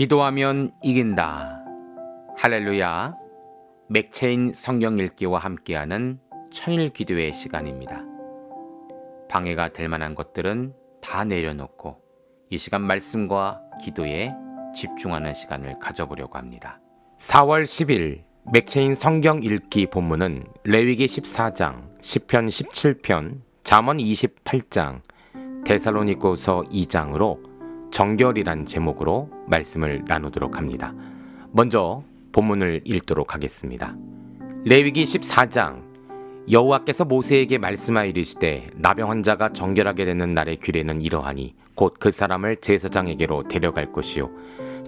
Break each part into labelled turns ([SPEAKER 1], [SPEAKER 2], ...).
[SPEAKER 1] 기도하면 이긴다. 할렐루야. 맥체인 성경 읽기와 함께하는 천일 기도의 시간입니다. 방해가 될 만한 것들은 다 내려놓고 이 시간 말씀과 기도에 집중하는 시간을 가져보려고 합니다. 4월 10일 맥체인 성경 읽기 본문은 레위기 14장, 시편 17편, 잠언 28장, 데살로니가서 2장으로 정결이란 제목으로 말씀을 나누도록 합니다. 먼저 본문을 읽도록 하겠습니다. 레위기 14장, 여호와께서 모세에게 말씀하이르시되 나병 환자가 정결하게 되는 날의 규례는 이러하니 곧 그 사람을 제사장에게로 데려갈 것이요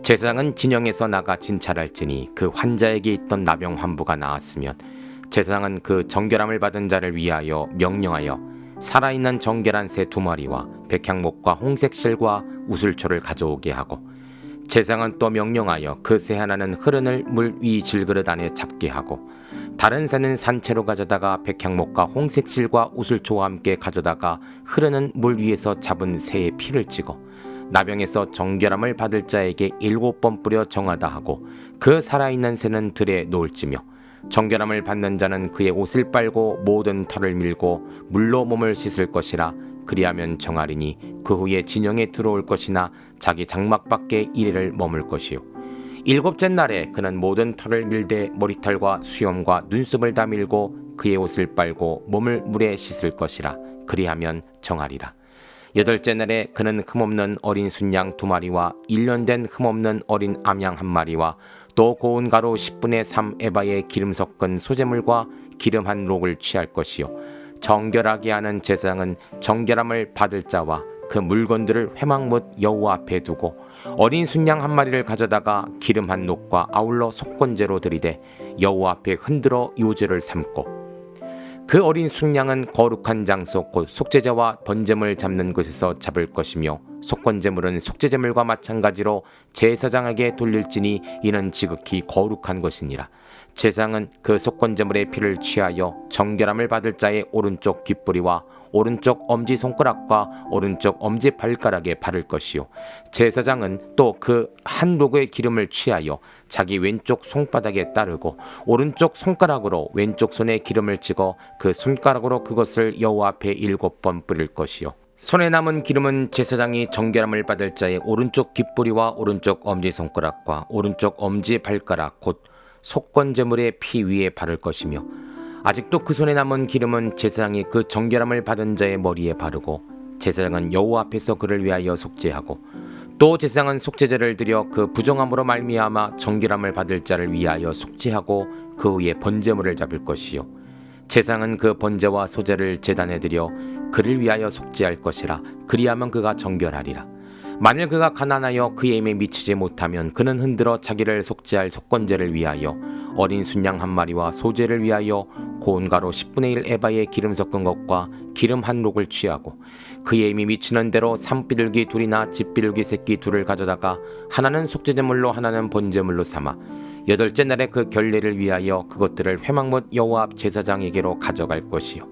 [SPEAKER 1] 제사장은 진영에서 나가 진찰할지니 그 환자에게 있던 나병 환부가 나았으면 제사장은 그 정결함을 받은 자를 위하여 명령하여 살아있는 정결한 새 2마리와 백향목과 홍색실과 우슬초를 가져오게 하고 제사장은 또 명령하여 그 새 하나는 흐르는 물 위 질그릇 안에 잡게 하고 다른 새는 산채로 가져다가 백향목과 홍색실과 우슬초와 함께 가져다가 흐르는 물 위에서 잡은 새의 피를 찍어 나병에서 정결함을 받을 자에게 7번 뿌려 정하다 하고 그 살아있는 새는 들에 놓을지며 정결함을 받는 자는 그의 옷을 빨고 모든 털을 밀고 물로 몸을 씻을 것이라 그리하면 정하리니 그 후에 진영에 들어올 것이나 자기 장막 밖에 이래를 머물 것이요 7째 날에 그는 모든 털을 밀되 머리털과 수염과 눈썹을 다 밀고 그의 옷을 빨고 몸을 물에 씻을 것이라 그리하면 정하리라 8째 날에 그는 흠없는 어린 순양 2마리와 1년 된 흠없는 어린 암양 1마리와 또 고운 가루 10분의 3 에바의 기름 섞은 소재물과 기름 한 록을 취할 것이요 정결하게 하는 제사장은 정결함을 받을 자와 그 물건들을 회막못 여호와 앞에 두고 어린 순양 1마리를 가져다가 기름 한 록과 아울러 속건제로 드리되 여호와 앞에 흔들어 요제를 삼고 그 어린 순양은 거룩한 장소 곧 속죄제와 번제물 잡는 곳에서 잡을 것이며 속건제물은 속죄제물과 마찬가지로 제사장에게 돌릴지니 이는 지극히 거룩한 것이니라. 제사장은 그 속건제물의 피를 취하여 정결함을 받을 자의 오른쪽 귓뿌리와 오른쪽 엄지손가락과 오른쪽 엄지발가락에 바를 것이요 제사장은 또 그 한 록의 기름을 취하여 자기 왼쪽 손바닥에 따르고 오른쪽 손가락으로 왼쪽 손에 기름을 찍어 그 손가락으로 그것을 여호와 앞에 7번 뿌릴 것이요 손에 남은 기름은 제사장이 정결함을 받을 자의 오른쪽 귓뿌리와 오른쪽 엄지손가락과 오른쪽 엄지발가락 곧 속건제물의 피 위에 바를 것이며 아직도 그 손에 남은 기름은 제사장이 그 정결함을 받은 자의 머리에 바르고 제사장은 여호와 앞에서 그를 위하여 속죄하고 또 제사장은 속죄제를 드려 그 부정함으로 말미암아 정결함을 받을 자를 위하여 속죄하고 그 후에 번제물을 잡을 것이요 제사장은 그 번제와 소제를 제단에 드려 그를 위하여 속죄할 것이라 그리하면 그가 정결하리라 만일 그가 가난하여 그의 힘에 미치지 못하면 그는 흔들어 자기를 속죄할 속건제를 위하여 어린 순양 1마리와 소제를 위하여 고운 가루 10분의 1 에바의 기름 섞은 것과 기름 한 록을 취하고 그의 힘이 미치는 대로 산비둘기 2이나 집비둘기 새끼 2를 가져다가 하나는 속죄제물로 하나는 번제물로 삼아 8째 날에 그 결례를 위하여 그것들을 회막못 여호와 앞 제사장에게로 가져갈 것이요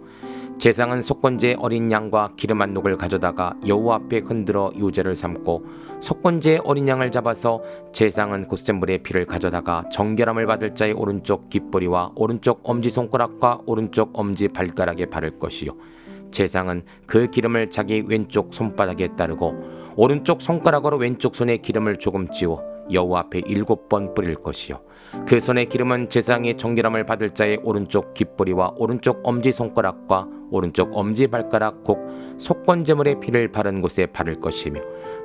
[SPEAKER 1] 제사장은 속건제 어린 양과 기름 한 록을 가져다가 여호와 앞에 흔들어 요제를 삼고 속건제 어린 양을 잡아서 제사장은 속죄물의 피를 가져다가 정결함을 받을 자의 오른쪽 귓뿌리와 오른쪽 엄지손가락과 오른쪽 엄지발가락에 바를 것이요 제사장은 그 기름을 자기 왼쪽 손바닥에 따르고 오른쪽 손가락으로 왼쪽 손에 기름을 조금 찌워 여호와 앞에 7번 뿌릴 것이요 그 손의 기름은 제사장이 정결함을 받을 자의 오른쪽 귓뿌리와 오른쪽 엄지손가락과 오른쪽 엄지발가락 곧 속건제물의 피를 바른 곳에 바를 것이며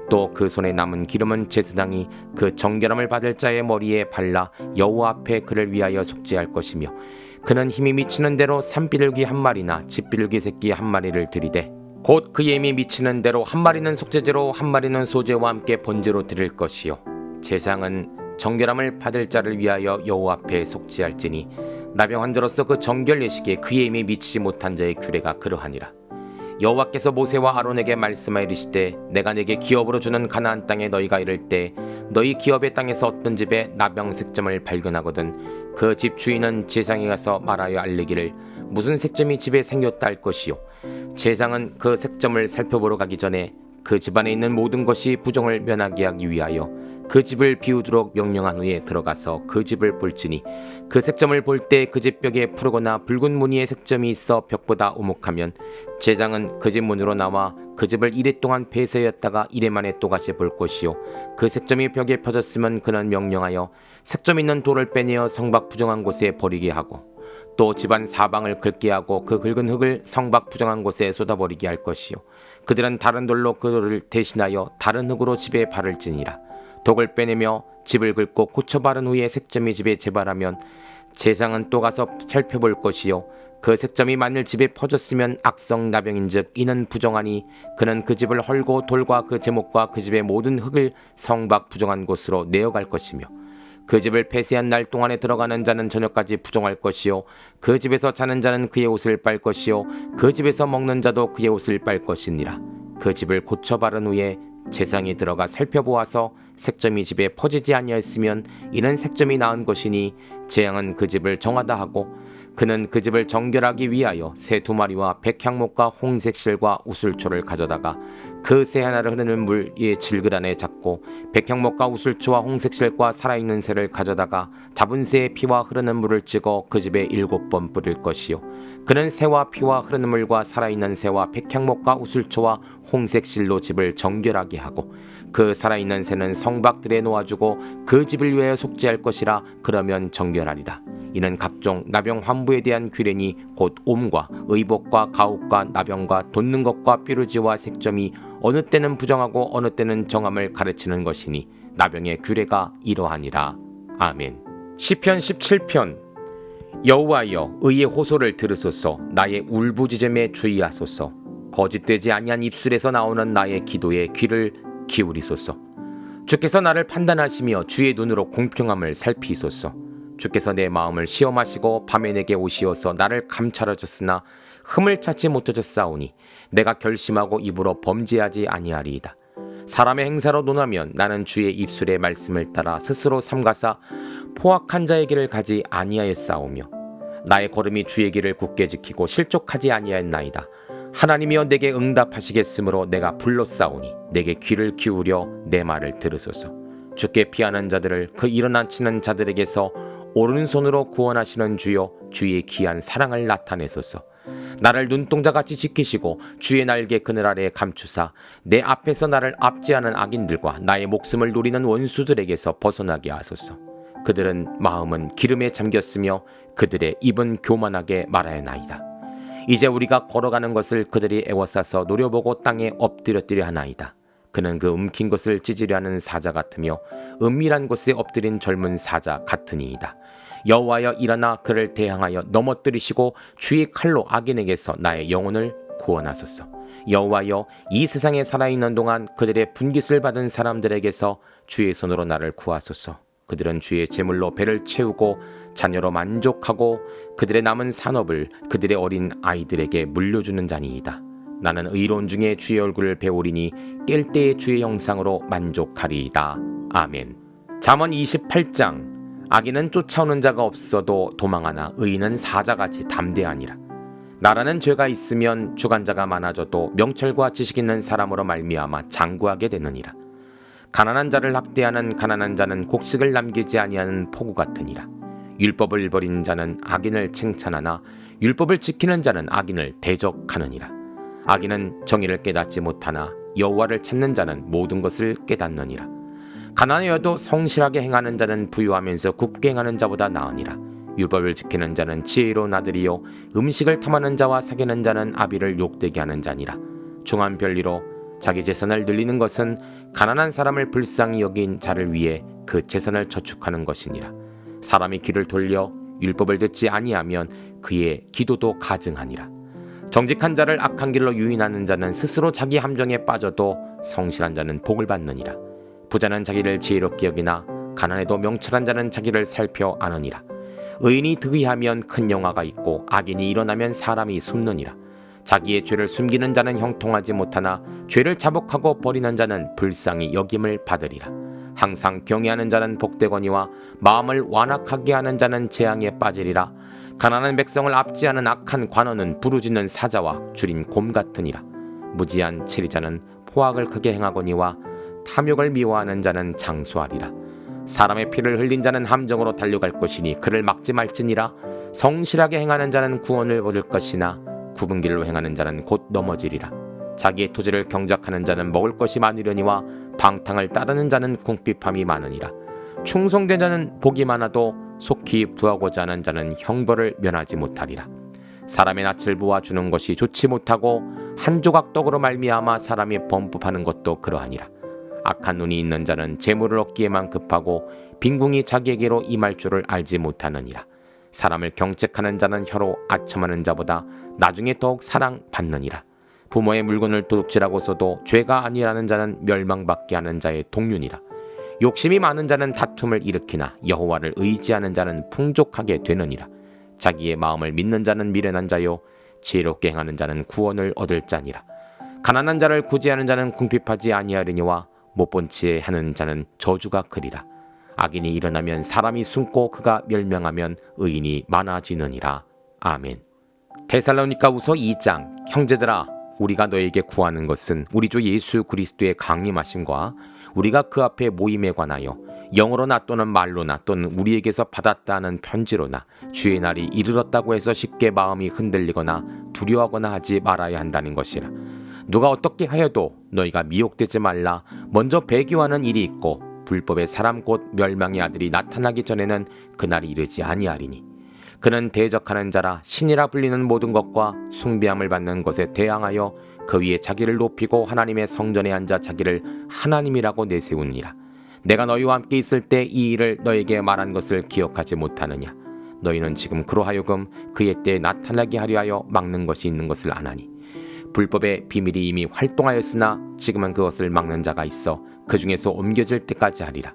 [SPEAKER 1] 또 그 손에 남은 기름은 제사장이 그 정결함을 받을 자의 머리에 발라 여호와 앞에 그를 위하여 속죄할 것이며 그는 힘이 미치는 대로 산비둘기 1마리나 집비둘기 새끼 1마리를 들이되 곧 그의 힘이 미치는 대로 1마리는 속죄제로 1마리는 소제와 함께 번제로 드릴 것이요 제사장은 정결함을 받을 자를 위하여 여호와 앞에 속죄할지니 나병 환자로서 그 정결 예식에 그의 힘이 미치지 못한 자의 규례가 그러하니라 여호와께서 모세와 아론에게 말씀하이르시되 내가 내게 기업으로 주는 가나안 땅에 너희가 이를 때 너희 기업의 땅에서 어떤 집에 나병 색점을 발견하거든 그 집 주인은 제사장에 가서 말하여 알리기를 무슨 색점이 집에 생겼다 할 것이요 제사장은 그 색점을 살펴보러 가기 전에 그 집안에 있는 모든 것이 부정을 면하게 하기 위하여 그 집을 비우도록 명령한 후에 들어가서 그 집을 볼지니 그 색점을 볼 때 그 집 벽에 푸르거나 붉은 무늬의 색점이 있어 벽보다 오목하면 제장은 그 집 문으로 나와 그 집을 이래 동안 폐쇄하였다가 이래 만에 또다시 볼 것이요 그 색점이 벽에 펴졌으면 그는 명령하여 색점 있는 돌을 빼내어 성박 부정한 곳에 버리게 하고 또 집안 사방을 긁게 하고 그 긁은 흙을 성박 부정한 곳에 쏟아버리게 할 것이요 그들은 다른 돌로 그 돌을 대신하여 다른 흙으로 집에 바를지니라. 독을 빼내며 집을 긁고 고쳐 바른 후에 색점이 집에 재발하면 제상은 또 가서 살펴볼 것이요 그 색점이 만일 집에 퍼졌으면 악성 나병인즉 이는 부정하니 그는 그 집을 헐고 돌과 그 제목과 그 집의 모든 흙을 성박 부정한 곳으로 내어갈 것이며 그 집을 폐쇄한 날 동안에 들어가는 자는 저녁까지 부정할 것이요 그 집에서 자는 자는 그의 옷을 빨 것이요 그 집에서 먹는 자도 그의 옷을 빨 것이니라. 그 집을 고쳐 바른 후에 제상이 들어가 살펴보아서 색점이 집에 퍼지지 아니하였으면 이는 색점이 나은 것이니 제왕은 그 집을 정하다 하고 그는 그 집을 정결하기 위하여 새 2마리와 백향목과 홍색 실과 우슬초를 가져다가 그 새 하나를 흐르는 물 위에 질글 안에 잡고 백향목과 우슬초와 홍색 실과 살아있는 새를 가져다가 잡은 새의 피와 흐르는 물을 찍어 그 집에 7번 뿌릴 것이요 그는 새와 피와 흐르는 물과 살아있는 새와 백향목과 우슬초와 홍색 실로 집을 정결하게 하고 그 살아있는 새는 성박들에 놓아주고 그 집을 위하여 속죄할 것이라. 그러면 정결하리라. 이는 각종 나병 환부에 대한 규례니 곧 옴과 의복과 가옥과 나병과 돋는 것과 뾰루지와 색점이 어느 때는 부정하고 어느 때는 정함을 가르치는 것이니 나병의 규례가 이러하니라. 아멘. 시편 17편. 여호와여 의의 호소를 들으소서. 나의 울부짖음에 주의하소서. 거짓되지 아니한 입술에서 나오는 나의 기도에 귀를 기울이소서. 주께서 나를 판단하시며 주의 눈으로 공평함을 살피소서. 주께서 내 마음을 시험하시고 밤에 내게 오시어서 나를 감찰하셨으나 흠을 찾지 못하셨사오니 내가 결심하고 입으로 범죄하지 아니하리이다. 사람의 행사로 논하면 나는 주의 입술의 말씀을 따라 스스로 삼가사 포악한 자의 길을 가지 아니하였사오며 나의 걸음이 주의 길을 굳게 지키고 실족하지 아니하였나이다. 하나님이여 내게 응답하시겠으므로 내가 불렀사오니 내게 귀를 기울여 내 말을 들으소서. 주께 피하는 자들을 그 일어나치는 자들에게서 오른손으로 구원하시는 주여 주의 귀한 사랑을 나타내소서. 나를 눈동자같이 지키시고 주의 날개 그늘 아래에 감추사 내 앞에서 나를 압제하는 악인들과 나의 목숨을 노리는 원수들에게서 벗어나게 하소서. 그들은 마음은 기름에 잠겼으며 그들의 입은 교만하게 말하였나이다. 이제 우리가 걸어가는 것을 그들이 애워싸서 노려보고 땅에 엎드려뜨려 하나이다. 그는 그 움킨 것을 찢으려 하는 사자 같으며 은밀한 곳에 엎드린 젊은 사자 같으니이다. 여호와여 일어나 그를 대항하여 넘어뜨리시고 주의 칼로 악인에게서 나의 영혼을 구원하소서. 여호와여 이 세상에 살아있는 동안 그들의 분깃을 받은 사람들에게서 주의 손으로 나를 구하소서. 그들은 주의 제물로 배를 채우고 자녀로 만족하고 그들의 남은 산업을 그들의 어린 아이들에게 물려주는 자니이다. 나는 의로운 중에 주의 얼굴을 배우리니 깰 때의 주의 형상으로 만족하리이다. 아멘. 잠언 28장. 악인은 쫓아오는 자가 없어도 도망하나 의인은 사자같이 담대하니라. 나라는 죄가 있으면 주관자가 많아져도 명철과 지식 있는 사람으로 말미암아 장구하게 되느니라. 가난한 자를 학대하는 가난한 자는 곡식을 남기지 아니하는 포구 같으니라. 율법을 버린 자는 악인을 칭찬하나 율법을 지키는 자는 악인을 대적하느니라. 악인은 정의를 깨닫지 못하나 여호와를 찾는 자는 모든 것을 깨닫느니라. 가난하여도 성실하게 행하는 자는 부유하면서 굽게 행하는 자보다 나으니라. 율법을 지키는 자는 지혜로운 아들이요 음식을 탐하는 자와 사귀는 자는 아비를 욕되게 하는 자니라. 중한 별리로 자기 재산을 늘리는 것은 가난한 사람을 불쌍히 여긴 자를 위해 그 재산을 저축하는 것이니라. 사람이 귀를 돌려 율법을 듣지 아니하면 그의 기도도 가증하니라. 정직한 자를 악한 길로 유인하는 자는 스스로 자기 함정에 빠져도 성실한 자는 복을 받느니라. 부자는 자기를 지혜롭게 여기나 가난해도 명철한 자는 자기를 살펴 아느니라. 의인이 득의하면 큰 영화가 있고 악인이 일어나면 사람이 숨느니라. 자기의 죄를 숨기는 자는 형통하지 못하나 죄를 자복하고 버리는 자는 불쌍히 여김을 받으리라. 항상 경외하는 자는 복되거니와 마음을 완악하게 하는 자는 재앙에 빠지리라. 가난한 백성을 압제하는 악한 관원은 부르짖는 사자와 줄인 곰 같으니라. 무지한 치리자는 포악을 크게 행하거니와 탐욕을 미워하는 자는 장수하리라. 사람의 피를 흘린 자는 함정으로 달려갈 것이니 그를 막지 말지니라. 성실하게 행하는 자는 구원을 얻을 것이나 굽은 길로 행하는 자는 곧 넘어지리라. 자기의 토지를 경작하는 자는 먹을 것이 많으려니와 방탕을 따르는 자는 궁핍함이 많으니라. 충성된 자는 복이 많아도 속히 부하고자 하는 자는 형벌을 면하지 못하리라. 사람의 낯을 보아 주는 것이 좋지 못하고 한 조각 떡으로 말미암아 사람이 범법하는 것도 그러하니라. 악한 눈이 있는 자는 재물을 얻기에만 급하고 빈궁이 자기에게로 임할 줄을 알지 못하느니라. 사람을 경책하는 자는 혀로 아첨하는 자보다 나중에 더욱 사랑받느니라. 부모의 물건을 도둑질하고서도 죄가 아니라는 자는 멸망받게 하는 자의 동륜이라. 욕심이 많은 자는 다툼을 일으키나 여호와를 의지하는 자는 풍족하게 되느니라. 자기의 마음을 믿는 자는 미련한 자요 지혜롭게 행하는 자는 구원을 얻을 자니라. 가난한 자를 구제하는 자는 궁핍하지 아니하리니와 못 본 채 하는 자는 저주가 크리라. 악인이 일어나면 사람이 숨고 그가 멸명하면 의인이 많아지느니라. 아멘. 데살로니가후서 2장. 형제들아, 우리가 너에게 구하는 것은 우리 주 예수 그리스도의 강림하심과 우리가 그 앞에 모임에 관하여 영어로나 또는 말로나 또는 우리에게서 받았다는 편지로나 주의 날이 이르렀다고 해서 쉽게 마음이 흔들리거나 두려워하거나 하지 말아야 한다는 것이라. 누가 어떻게 하여도 너희가 미혹되지 말라. 먼저 배교하는 일이 있고 불법의 사람 곧 멸망의 아들이 나타나기 전에는 그날이 이르지 아니하리니 그는 대적하는 자라 신이라 불리는 모든 것과 숭배함을 받는 것에 대항하여 그 위에 자기를 높이고 하나님의 성전에 앉아 자기를 하나님이라고 내세우니라. 내가 너희와 함께 있을 때 이 일을 너에게 말한 것을 기억하지 못하느냐. 너희는 지금 그로하여금 그의 때에 나타나게 하려 하여 막는 것이 있는 것을 아나니 불법의 비밀이 이미 활동하였으나 지금은 그것을 막는 자가 있어 그 중에서 옮겨질 때까지 하리라.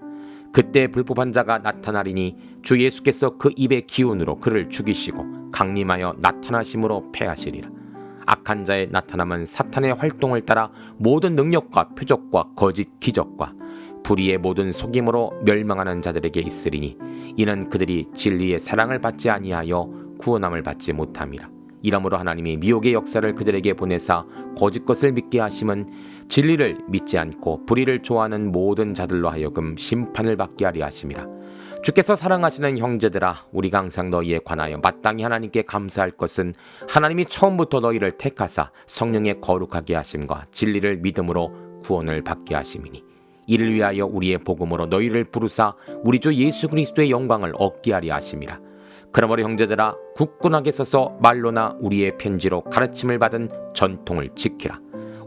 [SPEAKER 1] 그때 불법한 자가 나타나리니 주 예수께서 그 입의 기운으로 그를 죽이시고 강림하여 나타나심으로 패하시리라. 악한 자의 나타남은 사탄의 활동을 따라 모든 능력과 표적과 거짓 기적과 불의의 모든 속임으로 멸망하는 자들에게 있으리니 이는 그들이 진리의 사랑을 받지 아니하여 구원함을 받지 못함이라. 이러므로 하나님이 미혹의 역사를 그들에게 보내사 거짓 것을 믿게 하심은 진리를 믿지 않고 불의를 좋아하는 모든 자들로 하여금 심판을 받게 하려 하심이라. 주께서 사랑하시는 형제들아, 우리가 항상 너희에 관하여 마땅히 하나님께 감사할 것은 하나님이 처음부터 너희를 택하사 성령에 거룩하게 하심과 진리를 믿음으로 구원을 받게 하심이니 이를 위하여 우리의 복음으로 너희를 부르사 우리 주 예수 그리스도의 영광을 얻게 하려 하심이라. 그러므로 형제들아, 굳건하게 서서 말로나 우리의 편지로 가르침을 받은 전통을 지키라.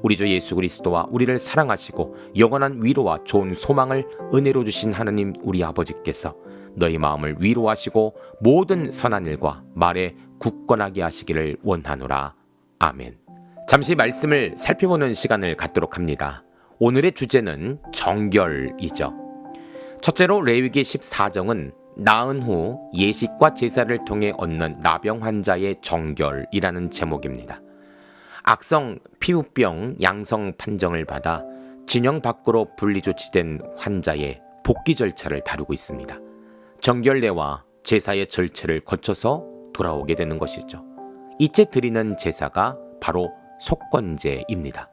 [SPEAKER 1] 우리 주 예수 그리스도와 우리를 사랑하시고 영원한 위로와 좋은 소망을 은혜로 주신 하느님 우리 아버지께서 너희 마음을 위로하시고 모든 선한 일과 말에 굳건하게 하시기를 원하노라. 아멘. 잠시 말씀을 살펴보는 시간을 갖도록 합니다. 오늘의 주제는 정결이죠. 첫째로 레위기 14정은 나은 후 예식과 제사를 통해 얻는 나병 환자의 정결이라는 제목입니다. 악성 피부병 양성 판정을 받아 진영 밖으로 분리 조치된 환자의 복귀 절차를 다루고 있습니다. 정결례와 제사의 절차를 거쳐서 돌아오게 되는 것이죠. 이때 드리는 제사가 바로 속건제입니다.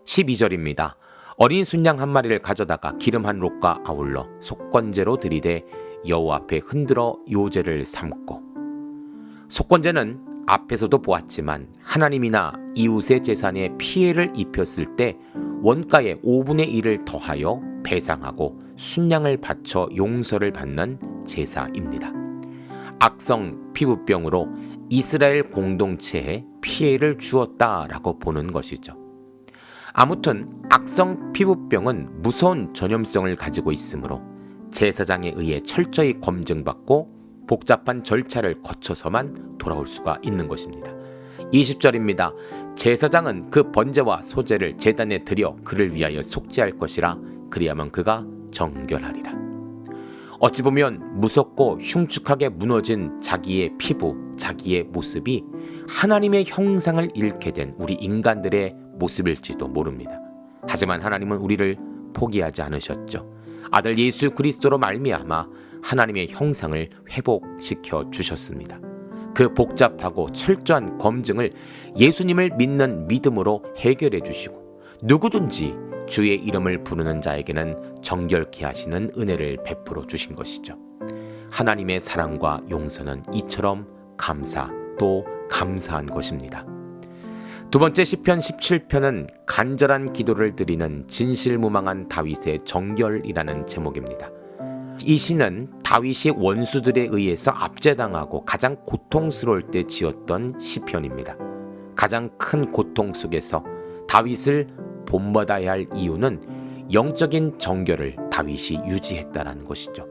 [SPEAKER 1] 12절입니다. 어린 순양 한 마리를 가져다가 기름 한 롯과 아울러 속건제로 드리되 여호와 앞에 흔들어 요제를 삼고. 속건제는 앞에서도 보았지만 하나님이나 이웃의 재산에 피해를 입혔을 때 원가의 5분의 1을 더하여 배상하고 순양을 바쳐 용서를 받는 제사입니다. 악성 피부병으로 이스라엘 공동체에 피해를 주었다라고 보는 것이죠. 아무튼 악성 피부병은 무서운 전염성을 가지고 있으므로 제사장에 의해 철저히 검증받고 복잡한 절차를 거쳐서만 돌아올 수가 있는 것입니다. 20절입니다. 제사장은 그 번제와 소제를 제단에 드려 그를 위하여 속죄할 것이라. 그리하면 그가 정결하리라. 어찌 보면 무섭고 흉측하게 무너진 자기의 피부, 자기의 모습이 하나님의 형상을 잃게 된 우리 인간들의 모습일지도 모릅니다. 하지만 하나님은 우리를 포기하지 않으셨죠. 아들 예수 그리스도로 말미암아 하나님의 형상을 회복시켜 주셨습니다. 그 복잡하고 철저한 검증을 예수님을 믿는 믿음으로 해결해 주시고 누구든지 주의 이름을 부르는 자에게는 정결케 하시는 은혜를 베풀어 주신 것이죠. 하나님의 사랑과 용서는 이처럼 또 감사한 것입니다. 두 번째 시편 17편은 간절한 기도를 드리는 진실무망한 다윗의 정결이라는 제목입니다. 이 시는 다윗이 원수들에 의해서 압제당하고 가장 고통스러울 때 지었던 시편입니다. 가장 큰 고통 속에서 다윗을 본받아야 할 이유는 영적인 정결을 다윗이 유지했다라는 것이죠.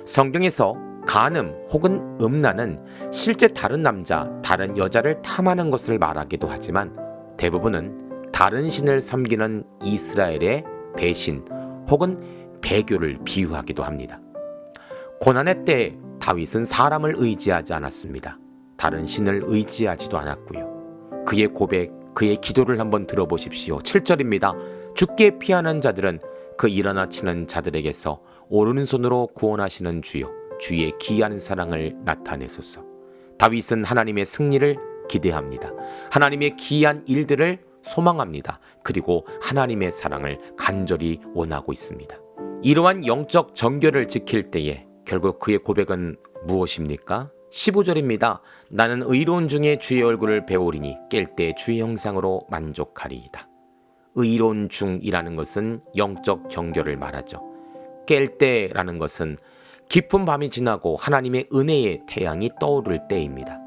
[SPEAKER 1] 성경에서 간음 혹은 음란은 실제 다른 남자, 다른 여자를 탐하는 것을 말하기도 하지만 대부분은 다른 신을 섬기는 이스라엘의 배신 혹은 배교를 비유하기도 합니다. 고난의 때 다윗은 사람을 의지하지 않았습니다. 다른 신을 의지하지도 않았고요. 그의 고백, 그의 기도를 한번 들어보십시오. 7절입니다. 죽게 피하는 자들은 그 일어나 치는 자들에게서 오른손으로 구원하시는 주여, 주의 귀한 사랑을 나타내소서. 다윗은 하나님의 승리를 기대합니다. 하나님의 귀한 일들을 소망합니다. 그리고 하나님의 사랑을 간절히 원하고 있습니다. 이러한 영적 정결을 지킬 때에 결국 그의 고백은 무엇입니까? 15절입니다. 나는 의로운 중에 주의 얼굴을 배우리니 깰 때 주의 형상으로 만족하리이다. 의로운 중이라는 것은 영적 정결을 말하죠. 깰 때라는 것은 깊은 밤이 지나고 하나님의 은혜의 태양이 떠오를 때입니다.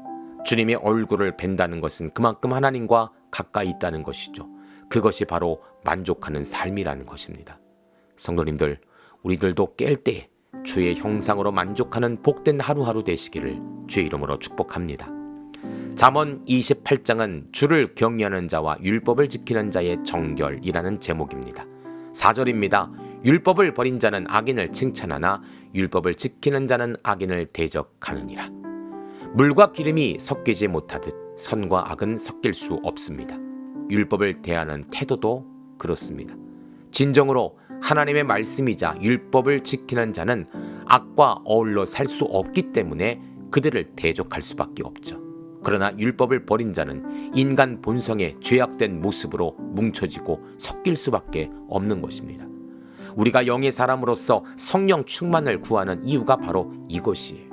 [SPEAKER 1] 주님의 얼굴을 뵌다는 것은 그만큼 하나님과 가까이 있다는 것이죠. 그것이 바로 만족하는 삶이라는 것입니다. 성도님들, 우리들도 깰 때 주의 형상으로 만족하는 복된 하루하루 되시기를 주의 이름으로 축복합니다. 잠언 28장은 주를 경외하는 자와 율법을 지키는 자의 정결이라는 제목입니다. 4절입니다. 율법을 버린 자는 악인을 칭찬하나 율법을 지키는 자는 악인을 대적하느니라. 물과 기름이 섞이지 못하듯 선과 악은 섞일 수 없습니다. 율법을 대하는 태도도 그렇습니다. 진정으로 하나님의 말씀이자 율법을 지키는 자는 악과 어울러 살 수 없기 때문에 그들을 대적할 수밖에 없죠. 그러나 율법을 버린 자는 인간 본성의 죄악된 모습으로 뭉쳐지고 섞일 수밖에 없는 것입니다. 우리가 영의 사람으로서 성령 충만을 구하는 이유가 바로 이것이에요.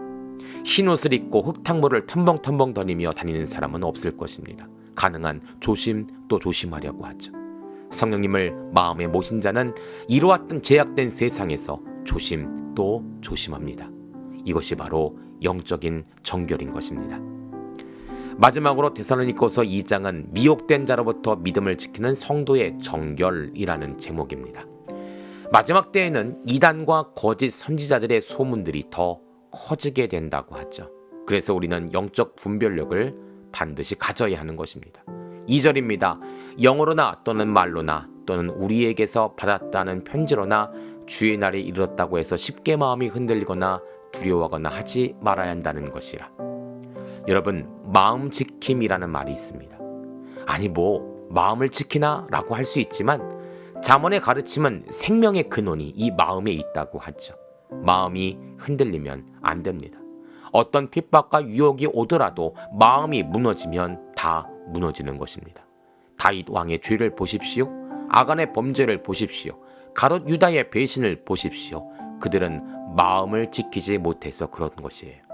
[SPEAKER 1] 흰 옷을 입고 흙탕물을 텀벙텀벙 던지며 다니는 사람은 없을 것입니다. 가능한 조심 또 조심하려고 하죠. 성령님을 마음에 모신 자는 이루었던 제약된 세상에서 조심 또 조심합니다. 이것이 바로 영적인 정결인 것입니다. 마지막으로 데살로니가서 2장은 미혹된 자로부터 믿음을 지키는 성도의 정결이라는 제목입니다. 마지막 때에는 이단과 거짓 선지자들의 소문들이 더 커지게 된다고 하죠. 그래서 우리는 영적 분별력을 반드시 가져야 하는 것입니다. 2절입니다. 영어로나 또는 말로나 또는 우리에게서 받았다는 편지로나 주의 날이 이르렀다고 해서 쉽게 마음이 흔들리거나 두려워하거나 하지 말아야 한다는 것이라. 여러분, 마음 지킴이라는 말이 있습니다. 아니 마음을 지키나 라고 할 수 있지만 잠언의 가르침은 생명의 근원이 이 마음에 있다고 하죠. 마음이 흔들리면 안 됩니다. 어떤 핍박과 유혹이 오더라도 마음이 무너지면 다 무너지는 것입니다. 다윗 왕의 죄를 보십시오. 아간의 범죄를 보십시오. 가롯 유다의 배신을 보십시오. 그들은 마음을 지키지 못해서 그런 것이에요.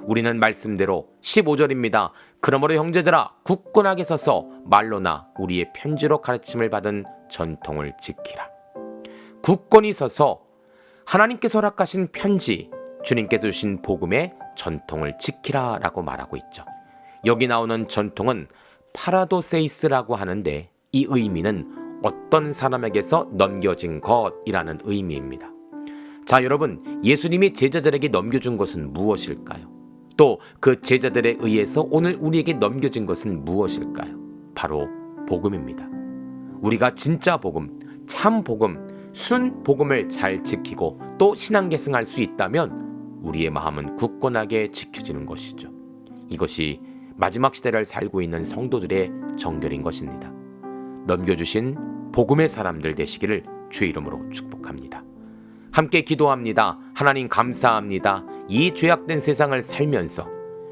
[SPEAKER 1] 우리는 말씀대로 15절입니다. 그러므로 형제들아 굳건하게 서서 말로나 우리의 편지로 가르침을 받은 전통을 지키라. 굳건히 서서 하나님께서 허락하신 편지, 주님께서 주신 복음의 전통을 지키라 라고 말하고 있죠. 여기 나오는 전통은 파라도세이스라고 하는데 이 의미는 어떤 사람에게서 넘겨진 것이라는 의미입니다. 자, 여러분, 예수님이 제자들에게 넘겨준 것은 무엇일까요? 또 그 제자들에 의해서 오늘 우리에게 넘겨진 것은 무엇일까요? 바로 복음입니다. 우리가 진짜 복음, 참 복음, 순 복음을 잘 지키고 또 신앙 계승할 수 있다면 우리의 마음은 굳건하게 지켜지는 것이죠. 이것이 마지막 시대를 살고 있는 성도들의 정결인 것입니다. 넘겨주신 복음의 사람들 되시기를 주의 이름으로 축복합니다. 함께 기도합니다. 하나님 감사합니다. 이 죄악된 세상을 살면서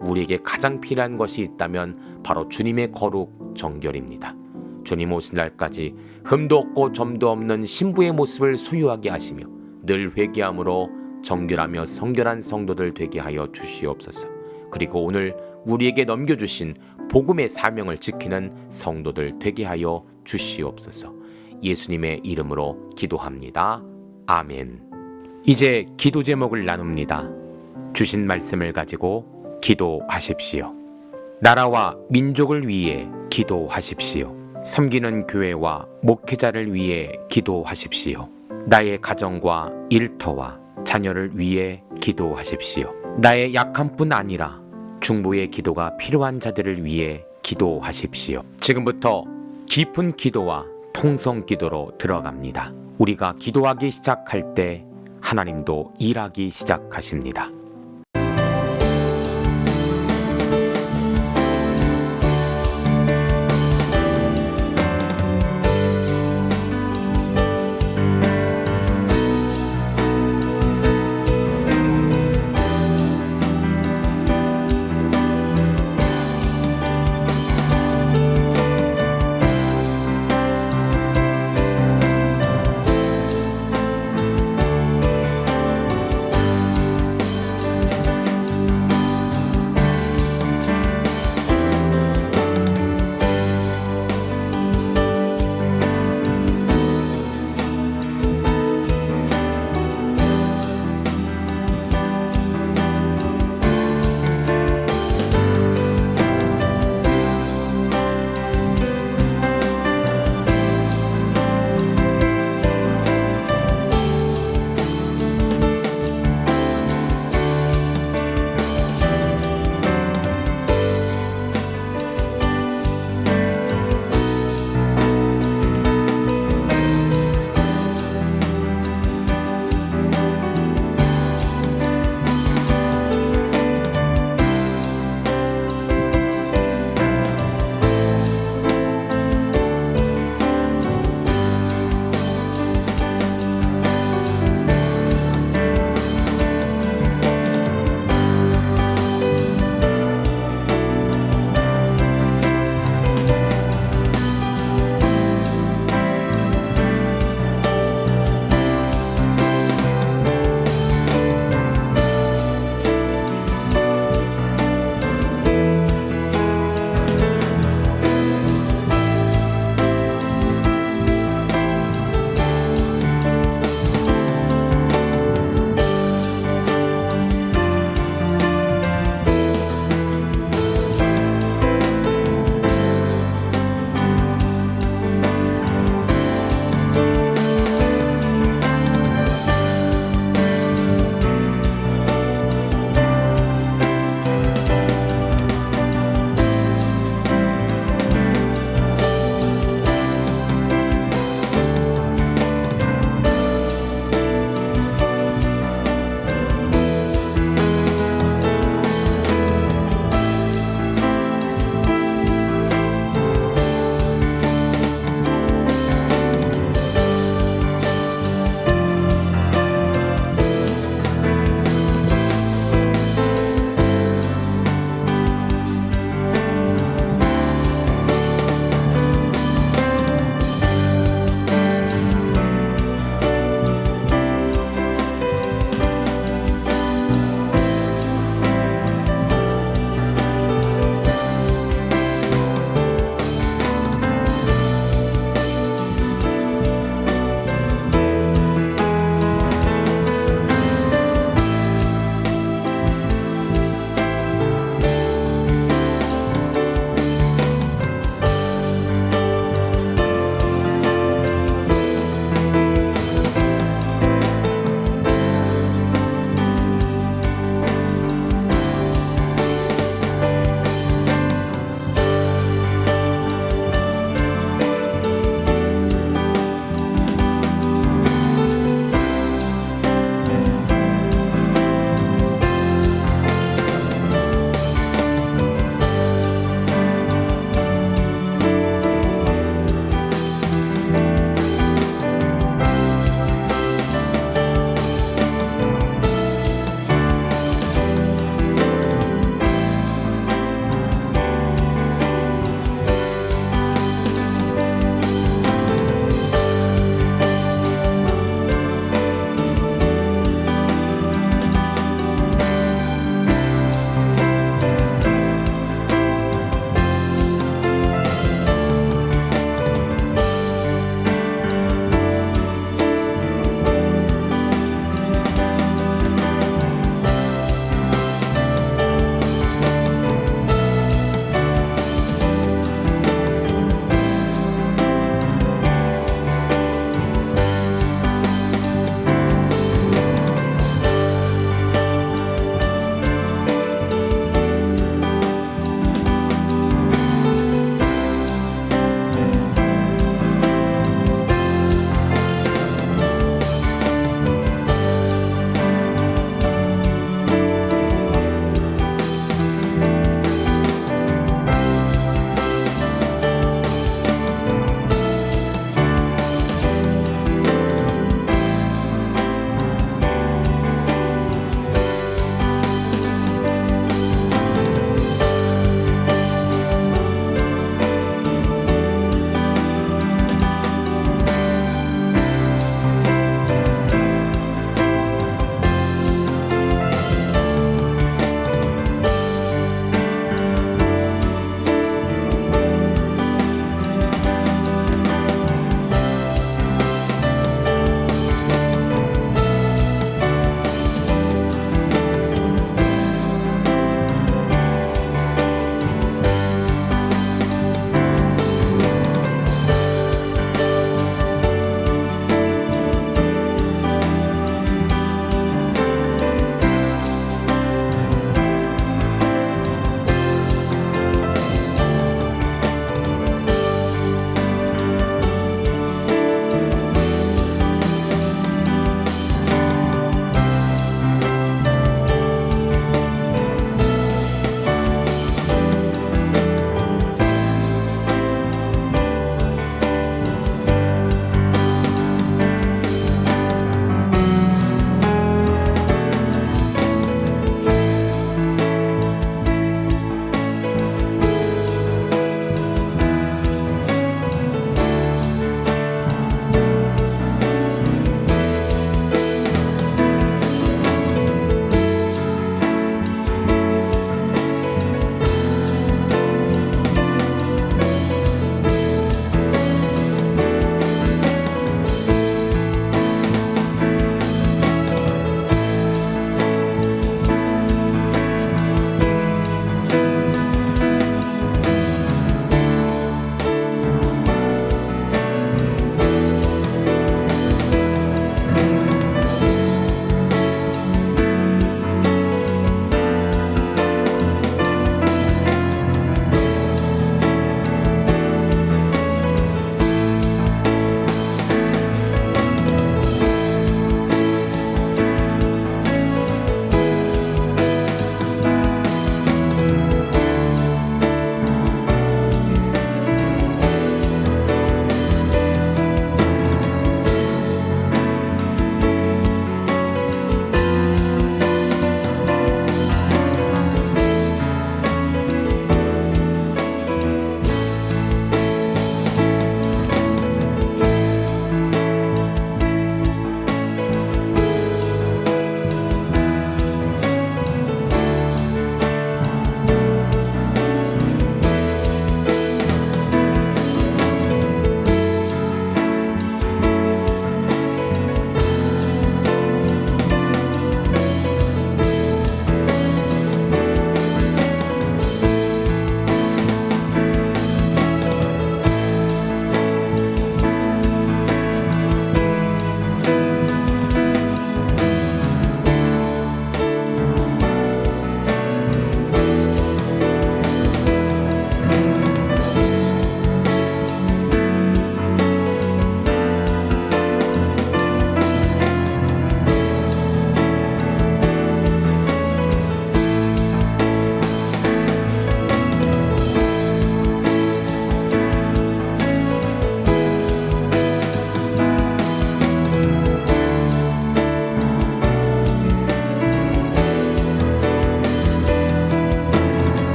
[SPEAKER 1] 우리에게 가장 필요한 것이 있다면 바로 주님의 거룩 정결입니다. 주님 오신 날까지 흠도 없고 점도 없는 신부의 모습을 소유하게 하시며 늘 회개함으로 정결하며 성결한 성도들 되게 하여 주시옵소서. 그리고 오늘 우리에게 넘겨주신 복음의 사명을 지키는 성도들 되게 하여 주시옵소서. 예수님의 이름으로 기도합니다. 아멘. 이제 기도 제목을 나눕니다. 주신 말씀을 가지고 기도하십시오. 나라와 민족을 위해 기도하십시오. 섬기는 교회와 목회자를 위해 기도하십시오. 나의 가정과 일터와 자녀를 위해 기도하십시오. 나의 약함뿐 아니라 중보의 기도가 필요한 자들을 위해 기도하십시오. 지금부터 깊은 기도와 통성 기도로 들어갑니다. 우리가 기도하기 시작할 때 하나님도 일하기 시작하십니다.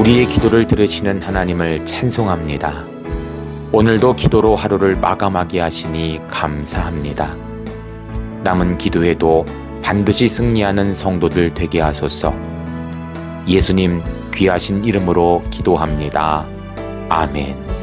[SPEAKER 1] 우리의 기도를 들으시는 하나님을 찬송합니다. 오늘도 기도로 하루를 마감하게 하시니 감사합니다. 남은 기도에도 반드시 승리하는 성도들 되게 하소서. 예수님 귀하신 이름으로 기도합니다. 아멘.